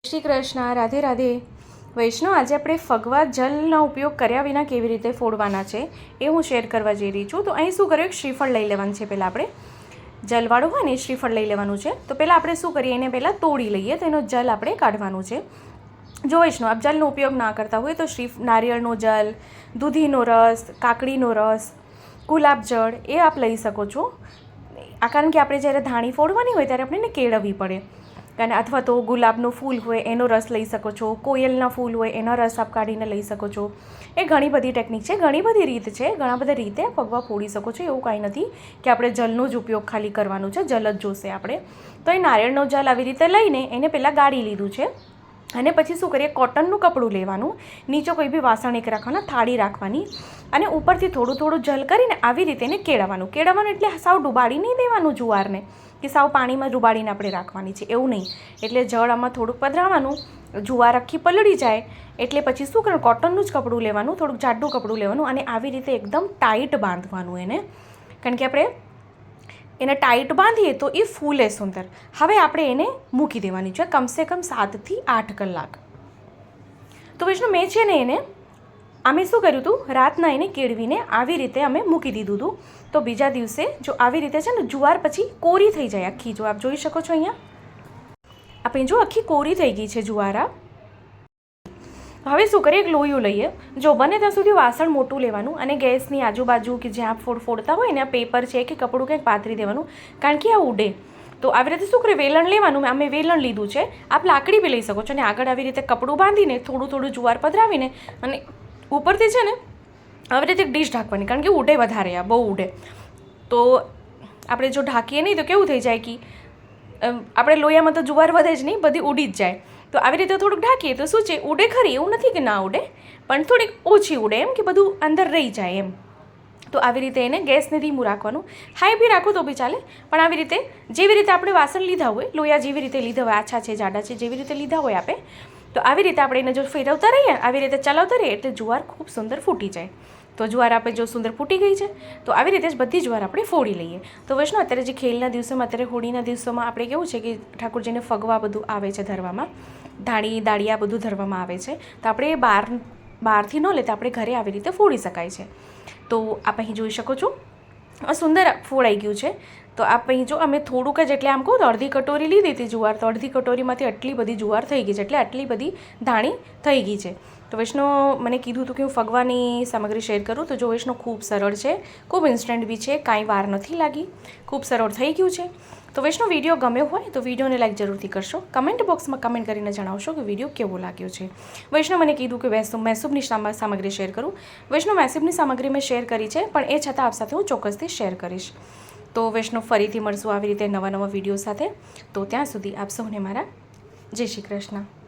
શ્રી કૃષ્ણ, રાધે રાધે. વૈષ્ણવ, આજે આપણે ફગવા જલનો ઉપયોગ કર્યા વિના કેવી રીતે ફોડવાના છે એ હું શેર કરવા જઈ રહી છું. તો અહીં શું કર્યું, એક શ્રીફળ લઈ લેવાનું છે. પહેલાં આપણે જલવાળું હોય ને એ શ્રીફળ લઈ લેવાનું છે. તો પહેલાં આપણે શું કરીએ, એને પહેલાં તોડી લઈએ, તો એનો જલ આપણે કાઢવાનું છે. જો વૈષ્ણવ, આપ જલનો ઉપયોગ ના કરતા હોય તો નારિયેળનો જલ, દૂધીનો રસ, કાકડીનો રસ, ગુલાબ જળ એ આપ લઈ શકો છો. કારણ કે આપણે જ્યારે ધાણી ફોડવાની હોય ત્યારે આપણે એને કેળવવી પડે. અને અથવા તો ગુલાબનું ફૂલ હોય એનો રસ લઈ શકો છો, કોયલના ફૂલ હોય એનો રસ આપ કાઢીને લઈ શકો છો. એ ઘણી બધી ટેકનિક છે, ઘણી બધી રીત છે, ઘણા બધા રીતે ફગવા ફોડી શકો છો. એવું કાંઈ નથી કે આપણે જલનો જ ઉપયોગ ખાલી કરવાનું છે, જલ જ જોશે આપણે. તો એ નારિયેળનો જલ આવી રીતે લઈને એને પહેલાં ગાળી લીધું છે. અને પછી શું કરીએ, કોટનનું કપડું લેવાનું, નીચે કોઈ બી વાસણ એક રાખવાના, થાળી રાખવાની, અને ઉપરથી થોડું થોડું જલ કરીને આવી રીતે એને કેળવવાનું. કેળવવાનું એટલે સાવ ડૂબાડી નહીં દેવાનું જુવારને, કે સાવ પાણીમાં ડૂબાડીને આપણે રાખવાની છે, એવું નહીં. એટલે જળ આમાં થોડુંક પધરાવવાનું, જુવાર આખી પલળી જાય એટલે પછી શું કરવાનું, કોટનનું જ કપડું લેવાનું, થોડુંક જાડું કપડું લેવાનું, અને આવી રીતે એકદમ ટાઈટ બાંધવાનું એને. કારણ કે આપણે એને ટાઈટ બાંધીએ તો એ ફૂલે સુંદર. હવે આપણે એને મૂકી દેવાની છે કમસે કમ 7 થી 8 કલાક. તો વૈષ્ણવ, મેં છે ને એને અમે શું કર્યું હતું, રાતના એને કેળવીને આવી રીતે અમે મૂકી દીધું હતું. તો બીજા દિવસે જો આવી રીતે છે ને જુવાર પછી કોરી થઈ જાય આખી. જો આપ જોઈ શકો છો અહીંયા આપણે જો આખી કોરી થઈ ગઈ છે જુવારા. હવે શું કરીએ, એક લોયું લઈએ. જો બને ત્યાં સુધી વાસણ મોટું લેવાનું, અને ગેસની આજુબાજુ કે જ્યાં ફોડતા હોય ને આ પેપર છે કે કપડું કંઈક પાથરી દેવાનું, કારણ કે આ ઉડે. તો આવી રીતે શું કરીએ, વેલણ લેવાનું. અમે વેલણ લીધું છે, આપ લાકડી બી લઈ શકો છો. અને આગળ આવી રીતે કપડું બાંધીને થોડું થોડું જુવાર પધરાવીને અને ઉપરથી છે ને આવી રીતે ડીશ ઢાંકવાની, કારણ કે ઉડે વધારે, આ બહુ ઉડે. તો આપણે જો ઢાંકીએ નહીં તો કેવું થઈ જાય કે આપણે લોયામાં તો જુવાર વધે જ નહીં, બધી ઉડી જ જાય. તો આવી રીતે થોડુંક ઢાંકીએ તો શું છે, ઉડે ખરી, એવું નથી કે ના ઉડે, પણ થોડીક ઓછી ઉડે, એમ કે બધું અંદર રહી જાય એમ. તો આવી રીતે એને ગેસને ધીમું રાખવાનું, હાઈ બી રાખો તો બી ચાલે, પણ આવી રીતે જેવી રીતે આપણે વાસણ લીધા હોય, લોયા જેવી રીતે લીધા હોય, આછા છે જાડા છે, જેવી રીતે લીધા હોય આપે, તો આવી રીતે આપણે એને જો ફેરવતા રહીએ, આવી રીતે ચલાવતા રહીએ એટલે જુવાર ખૂબ સુંદર ફૂટી જાય. તો જુવાર આપણે જો સુંદર ફૂટી ગઈ છે, તો આવી રીતે જ બધી જુવાર આપણે ફોડી લઈએ. તો વૈષ્ણવ, અત્યારે જે ખેલના દિવસોમાં, અત્યારે હોળીના દિવસોમાં આપણે કેવું છે કે ઠાકોરજીને ફગવા બધું આવે છે ધરવામાં, ધાણી દાળિયા બધું ધરવામાં આવે છે. તો આપણે બહારથી ન લેતા આપણે ઘરે આવી રીતે ફોડી શકાય છે. તો આપ અહીં જોઈ શકો છો આ સુંદર ફોડાઈ ગયું છે. તો આપ અહીં જો અમે થોડુંક જ, એટલે આમ કહું તો અડધી કટોરી લીધી હતી જુવાર, તો અડધી કટોરીમાંથી આટલી બધી જુવાર થઈ ગઈ છે, એટલે આટલી બધી ધાણી થઈ ગઈ છે. તો વૈષ્ણવ, મને કીધું હતું કે હું ફગવાની સામગ્રી શેર કરું. તો જો વૈષ્ણવ, ખૂબ સરળ છે, ખૂબ ઇન્સ્ટન્ટ બી છે, કાંઈ વાર નથી લાગી, ખૂબ સરળ થઈ ગયું છે. તો વૈષ્ણવ, વિડીયો ગમ્યો હોય તો વિડીયોને લાઈક જરૂરથી કરશો. કમેન્ટ બોક્સમાં કમેન્ટ કરીને જણાવશો કે વિડીયો કેવો લાગ્યો છે. વૈષ્ણવ, મને કીધું કે મૈસૂબની સામગ્રી શેર કરું. વૈષ્ણવ, મૈસૂબની સામગ્રી મેં શેર કરી છે, પણ એ છતાં આપ સાથે હું ચોક્કસથી શેર કરીશ. તો વૈષ્ણવ, ફરીથી મળશું આવી રીતે નવા વિડીયો સાથે. તો ત્યાં સુધી આપ સૌને મારા જય શ્રી કૃષ્ણ.